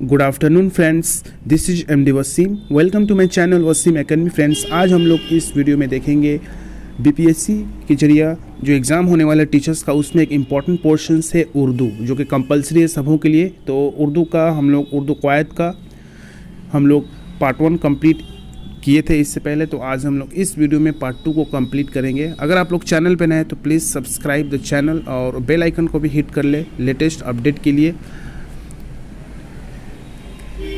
Good afternoon friends, this is MD Wasim. Welcome to my channel Wasim academy. Friends, आज हम लोग इस वीडियो में देखेंगे बीपीएससी के जरिए जो एग्ज़ाम होने वाला टीचर्स का, उसमें एक इम्पॉर्टेंट पोर्शन है उर्दू, जो कि कंपलसरी है सबों के लिए। तो उर्दू का हम लोग उर्दू कवायद का हम लोग पार्ट 1 कंप्लीट किए थे इससे पहले। तो आज हम लोग इस वीडियो में पार्ट 2 को कंप्लीट करेंगे। अगर आप लोग चैनल पर नए हैं तो प्लीज़ सब्सक्राइब द चैनल और बेल आइकन को भी हिट कर ले लेटेस्ट अपडेट के लिए।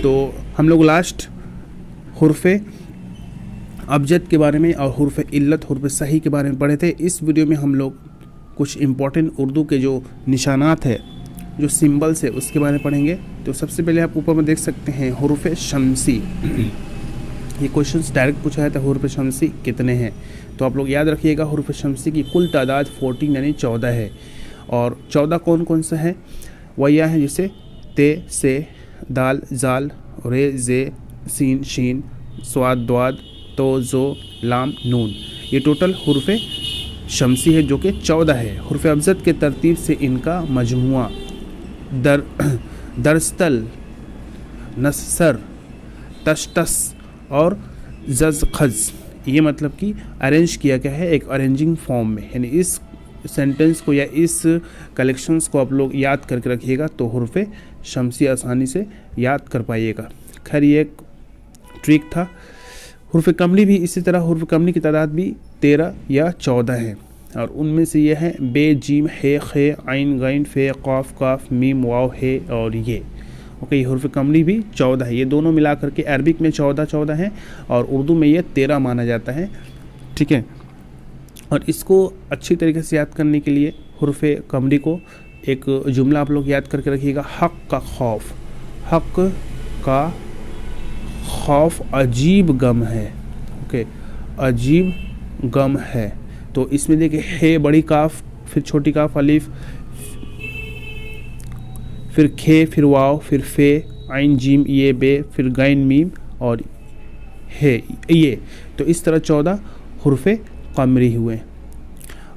तो हम लोग लास्ट हुर्फ़े अबजद के बारे में और हुर्फ़े इल्लत, हुर्फ़े सही के बारे में पढ़े थे। इस वीडियो में हम लोग कुछ इम्पोर्टेंट उर्दू के जो निशानात है, जो सिंबल्स है, उसके बारे में पढ़ेंगे। तो सबसे पहले आप ऊपर में देख सकते हैं हुर्फ़े शम्सी। ये क्वेश्चन डायरेक्ट पूछा है था, हुर्फ़े शम्सी कितने हैं। तो आप लोग याद रखिएगा, हुर्फ़े शम्सी की कुल तादाद 14 यानी 14 है। और 14 कौन कौन सा है? वह यह है जैसे ते, से, दाल, जाल, रे, जे, सीन, शीन, स्वाद, द्वाद, तो, जो, लाम, नून। ये टोटल हुर्फ़े शम्सी है जो कि 14 है। हुर्फ़े अबजद के तरतीब से इनका मजमुआ दरस्तल, नसर, तशतस और जज़खज़, ये मतलब कि अरेंज किया गया है एक अरेंजिंग फॉर्म में। यानी इस सेंटेंस को या इस कलेक्शंस को आप लोग याद करके रखिएगा तो हुर्फ़े शम्सी आसानी से याद कर पाइएगा। खैर, ये एक ट्रिक था। हुर्फ़े कमरी भी इसी तरह, हुर्फ़े कमरी की तादाद भी 13 या 14 है। और उनमें से ये है बे, जीम, हे, खे, आइन, गैन, फे, क़ाफ, काफ, मीम, वाव, हे और ये। ओके, हुर्फ़े कमरी भी 14 है। ये दोनों मिला करके अरबिक में 14 है और उर्दू में ये 13 माना जाता है। ठीक है, और इसको अच्छी तरीके से याद करने के लिए हुर्फ़े कमरी को एक जुमला आप लोग याद करके रखिएगा। हक़ का खौफ, हक़ का खौफ अजीब गम है। ओके, अजीब गम है। तो इसमें देखिए, हे बड़ी काफ, फिर छोटी काफ, अलिफ, फिर खे, फिर वाव, फिर फे, आइन, जीम, ये, बे, फिर गैन, मीम और हे, ये। तो इस तरह 14 हुर्फ़े कमरी हुए।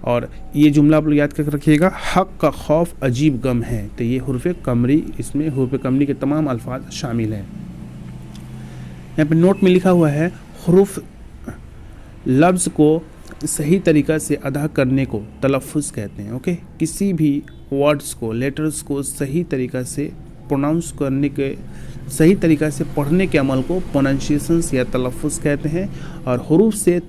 और ये जुमला आप लोग याद करके रखिएगा, हक़ का खौफ अजीब गम है। तो ये हुर्फ़े कमरी, इसमें हुर्फ़े कमरी के तमाम अल्फाज शामिल हैं। यहाँ पे नोट में लिखा हुआ है, हुरूफ लफ्ज़ को सही तरीक़ा से अदा करने को तलफ़्फ़ुज़ कहते हैं। ओके, किसी भी वर्ड्स को, लेटर्स को सही तरीक़ा से प्रोनाउंस करने के, सही तरीक़ा से पढ़ने के अमल को प्रोनाउंसिएशंस या तलफ़्फ़ुज़ कहते हैं। और हुरूफ से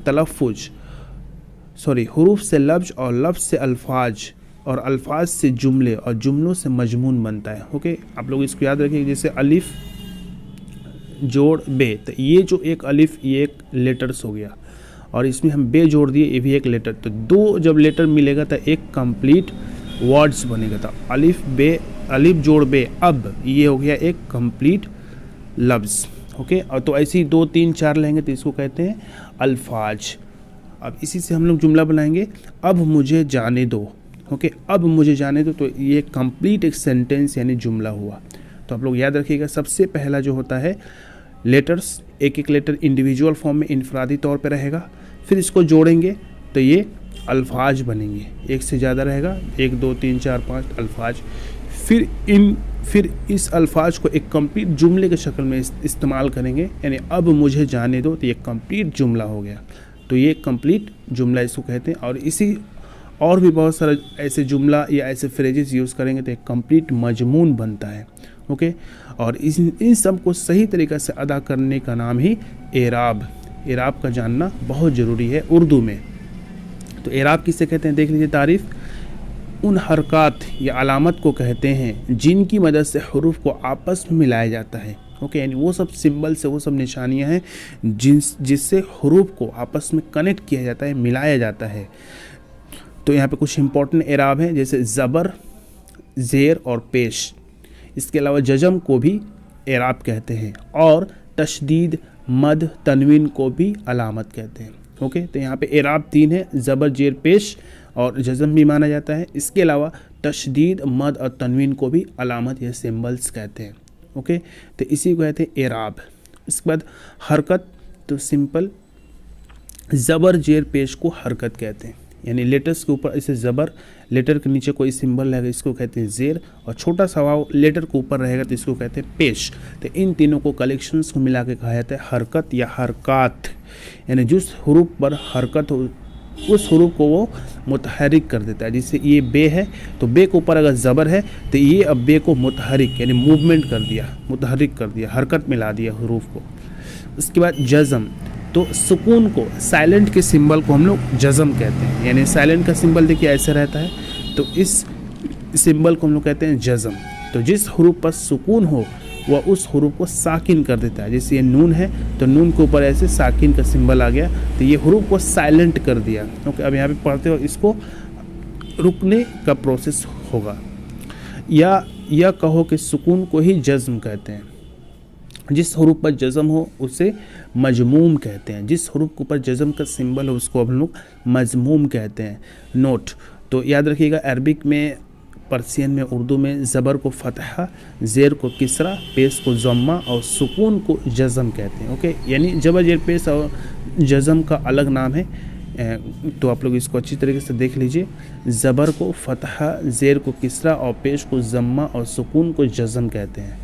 हुरूफ से लफ्ज़ और लफ्ज़ से अल्फाज और अल्फाज से जुमले और जुमलों से मजमून बनता है। ओके, आप लोग इसको याद रखिए। जैसे अलिफ जोड़ बे, तो ये जो एक अलिफ, ये एक लेटर्स हो गया और इसमें हम बे जोड़ दिए, ये भी एक लेटर। तो दो जब लेटर मिलेगा तो एक कंप्लीट वर्ड्स बनेगा। तो अलिफ बे, अलिफ जोड़ बे, अब ये हो गया एक कंप्लीट लफ्ज़। ओके, और तो ऐसे ही 2, 3, 4 लेंगे तो इसको कहते हैं अल्फाज। अब इसी से हम लोग जुमला बनाएंगे, अब मुझे जाने दो। ओके, अब मुझे जाने दो, तो ये कंप्लीट एक सेंटेंस यानी जुमला हुआ। तो आप लोग याद रखिएगा, सबसे पहला जो होता है लेटर्स, एक एक लेटर इंडिविजुअल फॉर्म में इनफरादी तौर पे रहेगा। फिर इसको जोड़ेंगे तो ये अल्फाज बनेंगे, एक से ज़्यादा रहेगा, 1, 2, 3, 4, 5 अल्फाज। फिर इस अल्फाज को एक कंप्लीट जुमले के शक्ल में इस्तेमाल करेंगे, यानी अब मुझे जाने दो, तो ये कंप्लीट जुमला हो गया। तो ये कंप्लीट जुमला इसको कहते हैं। और इसी और भी बहुत सारा ऐसे जुमला या ऐसे फ्रेजेस यूज़ करेंगे तो एक कंप्लीट मजमून बनता है। ओके, और इन सब को सही तरीक़े से अदा करने का नाम ही एराब का जानना बहुत ज़रूरी है उर्दू में। तो एराब किसे कहते हैं, देख लीजिए तारीफ़। उन हरकत या अलामत को कहते हैं जिनकी मदद से हुरूफ को आपस में मिलाया जाता है। ओके, यानी वो सब सिंबल से, वो सब निशानियां हैं जिससे हुरूफ को आपस में कनेक्ट किया जाता है, मिलाया जाता है। तो यहाँ पे कुछ इंपॉर्टेंट एराब हैं, जैसे ज़बर, ज़ेर और पेश। इसके अलावा जज़म को भी एराब कहते हैं और तशदीद, मद, तनवीन को भी अलामत कहते हैं। ओके, तो यहाँ पे एराब 3 है, ज़बर, ज़ेर, पेश और जज़म भी माना जाता है। इसके अलावा तशदीद, मद और तनवीन को भी अलामत या सिंबल्स कहते हैं। ओके, तो इसी को कहते हैं एराब। इसके बाद हरकत, तो सिंपल ज़बर, ज़ेर, पेश को हरकत कहते हैं। यानी लेटर्स के ऊपर इसे ज़बर लेटर के नीचे कोई सिंबल रहेगा इसको कहते हैं ज़ेर, और छोटा सा वाव लेटर के ऊपर रहेगा तो इसको कहते हैं पेश। तो इन तीनों को कलेक्शंस को मिला के कहा जाता है हरकत या हरकात, यानी जिस हरूफ पर हरकत हो उस हरूफ को वो मुतहरिक कर देता है। जैसे ये बे है तो बे के ऊपर अगर ज़बर है तो ये अब बे को मुतहरिक यानी मूवमेंट कर दिया, मुतहरिक कर दिया, हरकत मिला दिया हरूफ को। उसके बाद जज़म, तो सुकून को, साइलेंट के सिंबल को हम लोग जज़म कहते हैं, यानी साइलेंट का सिंबल देखिए ऐसे रहता है तो इस सिंबल को हम लोग कहते हैं जज़म। तो जिस हरूफ पर सुकून हो वह उस हरूफ को साकिन कर देता है। जैसे ये नून है तो नून के ऊपर ऐसे साकिन का सिंबल आ गया तो ये हरूफ को साइलेंट कर दिया। ओके, अब यहाँ पे पढ़ते हो इसको रुकने का प्रोसेस होगा। या कहो कि सुकून को ही जज़्म कहते हैं। जिस हरूफ पर जज़्म हो उसे मजमूम कहते हैं। जिस हरूफ के ऊपर जज़्म का सिंबल हो उसको हम लोग मजमूम कहते हैं। नोट, तो याद रखिएगा अरबिक में, पर्सियन में, उर्दू में ज़बर को फ़तहा, ज़ेर को किसरा, पेश को ज़म्मा और सुकून को जज़म कहते हैं। ओके, यानी ज़बर ज़ेर पेश और जज़म का अलग नाम है। तो आप लोग इसको अच्छी तरीके से देख लीजिए। ज़बर को फ़तहा, ज़ेर को किसरा और पेश को ज़म्मा और सुकून को जज़म कहते हैं।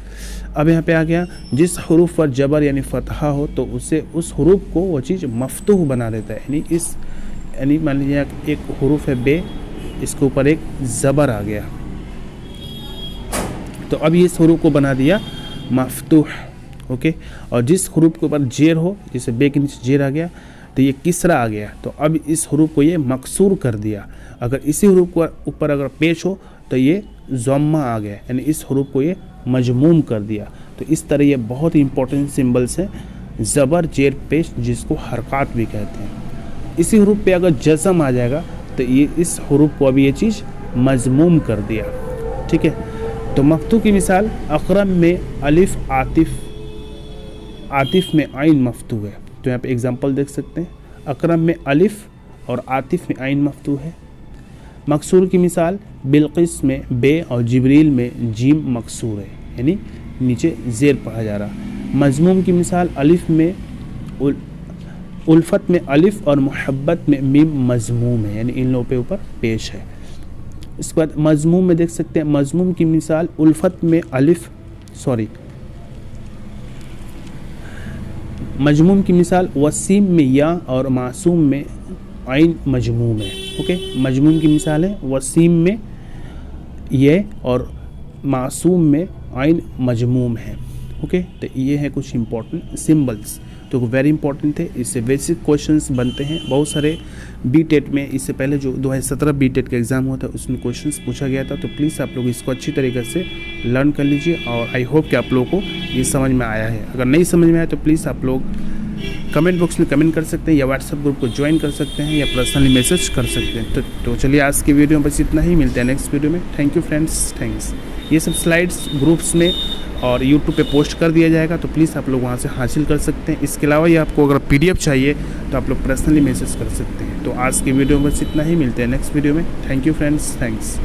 अब यहाँ पे आ गया जिस हरूफ पर जबर यानी फ़तहा हो तो उसे उस हरूफ को वो चीज़ मफ्तूह बना देता है। यानी मान लीजिए एक हरूफ है बे, इसके ऊपर एक ज़बर आ गया तो अब ये इस हरूफ को बना दिया मफ्तूह। ओके, और जिस हरूफ के ऊपर जेर हो, जैसे बे के नीचे जेर आ गया तो ये किसरा आ गया तो अब इस हरूफ को ये मकसूर कर दिया। अगर इसी हरूफ के ऊपर अगर पेश हो तो ये ज़म्मा आ गया, यानी इस हरूफ को ये मजमूम कर दिया। तो इस तरह ये बहुत ही इंपॉर्टेंट सिंबल्स हैं, ज़बर जेर पेश, जिसको हरकात भी कहते हैं। इसी हरूफ पे अगर जज़म आ जाएगा तो ये इस हरूफ को अभी ये चीज़ मजमूम कर दिया। ठीक है, तो मफ्तू की मिसाल अकरम में अलिफ आतिफ, आतिफ में आइन मफ्तू है। तो यहाँ पे एग्जांपल देख सकते हैं, अकरम में अलिफ और आतिफ में आइन मफ्तू है। मकसूर की मिसाल बिल्किस में बे और जिब्रील में जीम मकसूर है, यानी नीचे ज़ेर पढ़ा जा रहा। मजमूम की मिसाल अलिफ में उल्फत में अलिफ और मोहब्बत में मीम मजमूम है, यानी इन लोगों पे ऊपर पेश है। इसके बाद मजमूम में देख सकते हैं, मजमूम की मिसाल उल्फत में अलिफ, मजमूम की मिसाल वसीम में या और मासूम में आइन मजमूम है। ओके, मजमूम की मिसाल है वसीम में ये और मासूम में आइन मजमूम है। ओके, तो ये है कुछ इंपॉर्टेंट सिंबल्स तो वेरी इंपॉर्टेंट थे। इससे बेसिक क्वेश्चंस बनते हैं बहुत सारे। बीटेट में इससे पहले जो 2017 बीटेट का एग्ज़ाम हुआ था उसमें क्वेश्चंस पूछा गया था। तो प्लीज़ आप लोग इसको अच्छी तरीके से लर्न कर लीजिए और आई होप कि आप लोगों को ये समझ में आया है। अगर नहीं समझ में आया तो प्लीज़ आप लोग कमेंट बॉक्स में कमेंट कर सकते हैं या व्हाट्सएप ग्रुप को ज्वाइन कर सकते हैं या पर्सनली मैसेज कर सकते हैं। तो चलिए आज की वीडियो में बस इतना ही, मिलते हैं नेक्स्ट वीडियो में। Thank you friends, thanks. ये सब स्लाइड्स ग्रुप्स में और यूट्यूब पे पोस्ट कर दिया जाएगा तो प्लीज़ आप लोग वहाँ से हासिल कर सकते हैं। इसके अलावा ये आपको अगर PDF चाहिए तो आप लोग पर्सनली मैसेज कर सकते हैं। तो आज की वीडियो में बस इतना ही, मिलते हैं नेक्स्ट वीडियो में। Thank you friends, thanks.